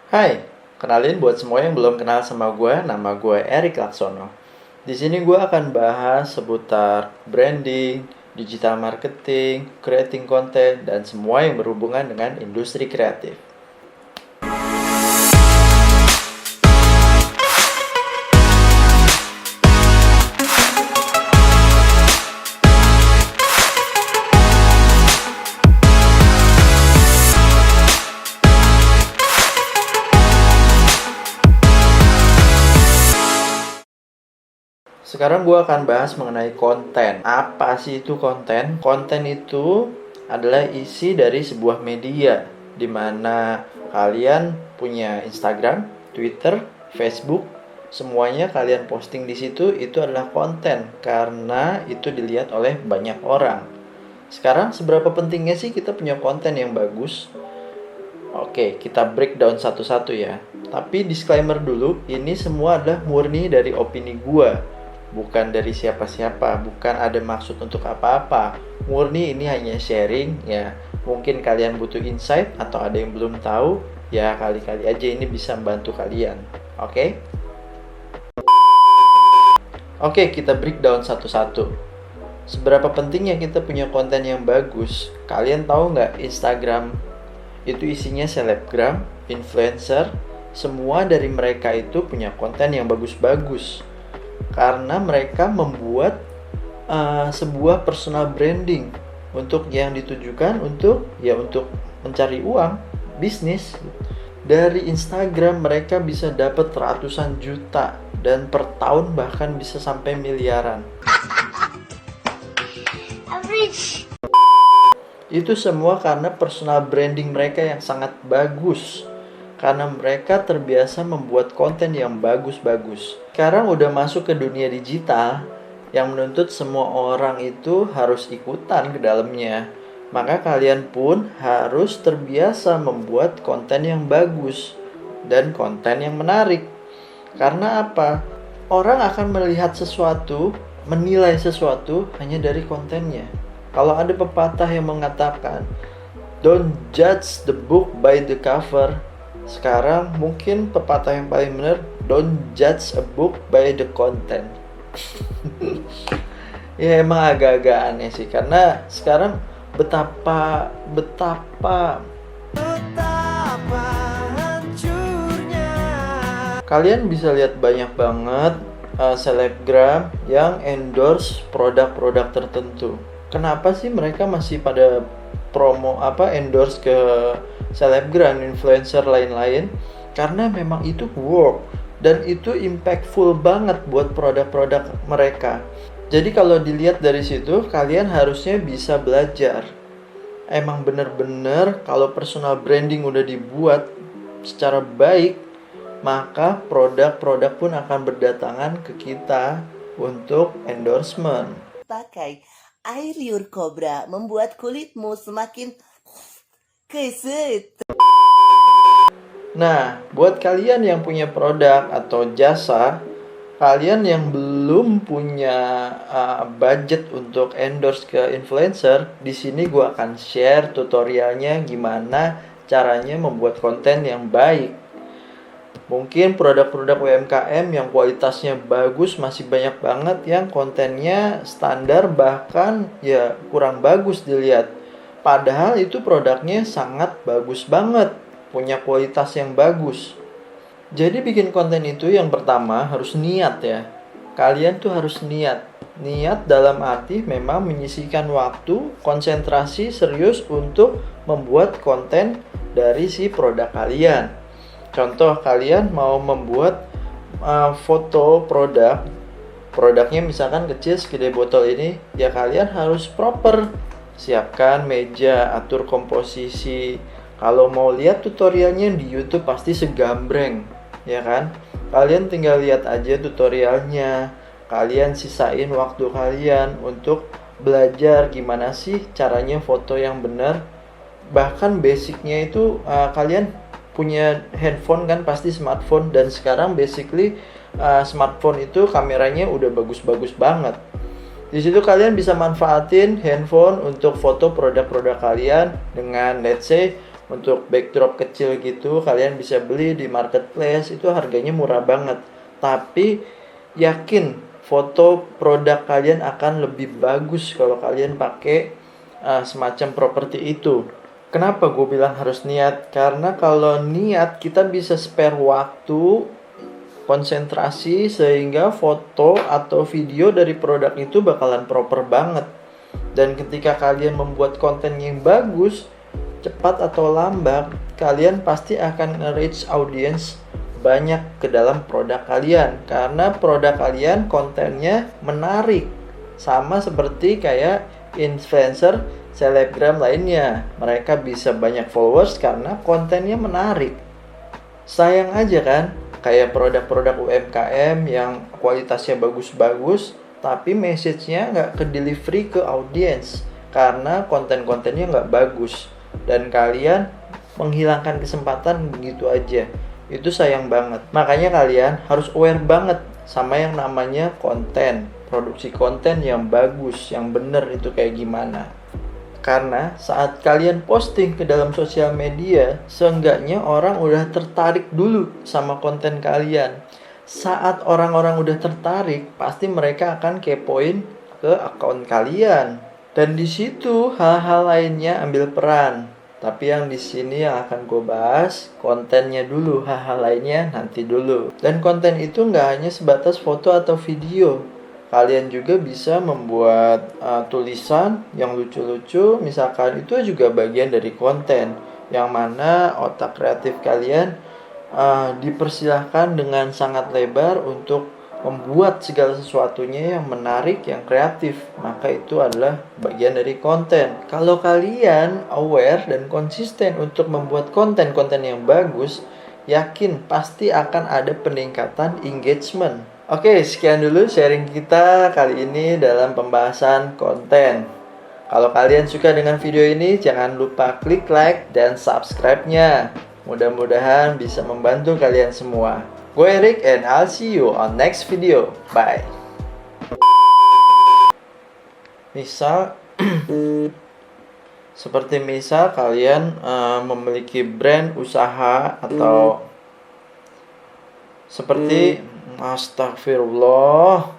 Hai, kenalin buat semua yang belum kenal sama gue, nama gue Erik Laksono. Di sini gue akan bahas seputar branding, digital marketing, creating content, dan semua yang berhubungan dengan industri kreatif. Sekarang gue akan bahas mengenai konten. Apa sih itu konten? Konten itu adalah isi dari sebuah media, di mana kalian punya Instagram, Twitter, Facebook, semuanya kalian posting di situ itu adalah konten karena itu dilihat oleh banyak orang. Sekarang seberapa pentingnya sih kita punya konten yang bagus? Oke, kita breakdown satu-satu ya. Tapi disclaimer dulu, ini semua adalah murni dari opini gua, bukan dari siapa-siapa, bukan ada maksud untuk apa-apa. Murni ini hanya sharing ya. Mungkin kalian butuh insight atau ada yang belum tahu, ya kali-kali aja ini bisa membantu kalian. Oke? Oke, kita breakdown satu-satu. Seberapa pentingnya kita punya konten yang bagus? Kalian tahu nggak Instagram itu isinya selebgram, influencer, semua dari mereka itu punya konten yang bagus-bagus. Karena mereka membuat sebuah personal branding untuk yang ditujukan untuk mencari uang, bisnis. Dari Instagram mereka bisa dapat ratusan juta dan per tahun bahkan bisa sampai miliaran. Average. Itu semua karena personal branding mereka yang sangat bagus. Karena mereka terbiasa membuat konten yang bagus-bagus. Sekarang udah masuk ke dunia digital yang menuntut semua orang itu harus ikutan ke dalamnya. Maka kalian pun harus terbiasa membuat konten yang bagus dan konten yang menarik. Karena apa? Orang akan melihat sesuatu, menilai sesuatu hanya dari kontennya. Kalau ada pepatah yang mengatakan, "Don't judge the book by the cover." Sekarang mungkin pepatah yang paling benar, "Don't judge a book by the content." Ya emang agak-agak aneh sih, karena sekarang betapa hancurnya. Kalian bisa lihat banyak banget selebgram yang endorse produk-produk tertentu. Kenapa sih mereka masih pada endorse ke selebgram, influencer lain-lain? Karena memang itu work dan itu impactful banget buat produk-produk mereka. Jadi kalau dilihat dari situ, kalian harusnya bisa belajar. Emang bener-bener kalau personal branding udah dibuat secara baik, maka produk-produk pun akan berdatangan ke kita untuk endorsement. Pakai air liur kobra membuat kulitmu semakin keset. Nah, buat kalian yang punya produk atau jasa, kalian yang belum punya budget untuk endorse ke influencer, di sini gue akan share tutorialnya gimana caranya membuat konten yang baik. Mungkin produk-produk UMKM yang kualitasnya bagus masih banyak banget yang kontennya standar, bahkan ya kurang bagus dilihat. Padahal itu produknya sangat bagus banget, punya kualitas yang bagus. Jadi bikin konten itu yang pertama harus niat ya. Kalian tuh harus niat. Niat dalam arti memang menyisihkan waktu, konsentrasi serius untuk membuat konten dari si produk kalian. Contoh, kalian mau membuat foto produknya misalkan kecil segede botol ini, ya kalian harus proper. Siapkan meja, atur komposisi. Kalau mau lihat tutorialnya di YouTube pasti segambreng, ya kan? Kalian tinggal lihat aja tutorialnya. Kalian sisain waktu kalian untuk belajar gimana sih caranya foto yang benar. Bahkan basicnya itu kalian punya handphone kan, pasti smartphone, dan sekarang basically smartphone itu kameranya udah bagus-bagus banget. Di situ kalian bisa manfaatin handphone untuk foto produk-produk kalian dengan let's say Untuk backdrop kecil gitu kalian bisa beli di marketplace, itu harganya murah banget. Tapi yakin foto produk kalian akan lebih bagus kalau kalian pakai semacam properti itu. Kenapa gue bilang harus niat? Karena kalau niat kita bisa spare waktu, konsentrasi, sehingga foto atau video dari produk itu bakalan proper banget. Dan ketika kalian membuat konten yang bagus, cepat atau lambat, kalian pasti akan nge-reach audience banyak ke dalam produk kalian. Karena produk kalian kontennya menarik. Sama seperti kayak influencer selebgram lainnya. Mereka bisa banyak followers karena kontennya menarik. Sayang aja kan, kayak produk-produk UMKM yang kualitasnya bagus-bagus, tapi message-nya nggak ke delivery ke audience karena konten-kontennya nggak bagus. Dan kalian menghilangkan kesempatan begitu aja. Itu sayang banget. Makanya kalian harus aware banget sama yang namanya konten. Produksi konten yang bagus, yang bener itu kayak gimana. Karena saat kalian posting ke dalam sosial media, seenggaknya orang udah tertarik dulu sama konten kalian. Saat orang-orang udah tertarik, pasti mereka akan kepoin ke akun kalian. Dan di situ hal-hal lainnya ambil peran. Tapi yang di sini yang akan gue bahas, kontennya dulu, hal-hal lainnya nanti dulu. Dan konten itu nggak hanya sebatas foto atau video. Kalian juga bisa membuat tulisan yang lucu-lucu, misalkan itu juga bagian dari konten. Yang mana otak kreatif kalian dipersilahkan dengan sangat lebar untuk membuat segala sesuatunya yang menarik, yang kreatif. Maka itu adalah bagian dari konten. Kalau kalian aware dan konsisten untuk membuat konten-konten yang bagus, yakin pasti akan ada peningkatan engagement. Oke, sekian dulu sharing kita kali ini dalam pembahasan konten. Kalau kalian suka dengan video ini, jangan lupa klik like dan subscribe-nya. Mudah-mudahan bisa membantu kalian semua. Gue Erik and I'll see you on next video. Bye. Misal seperti misal kalian memiliki brand usaha atau seperti astagfirullah.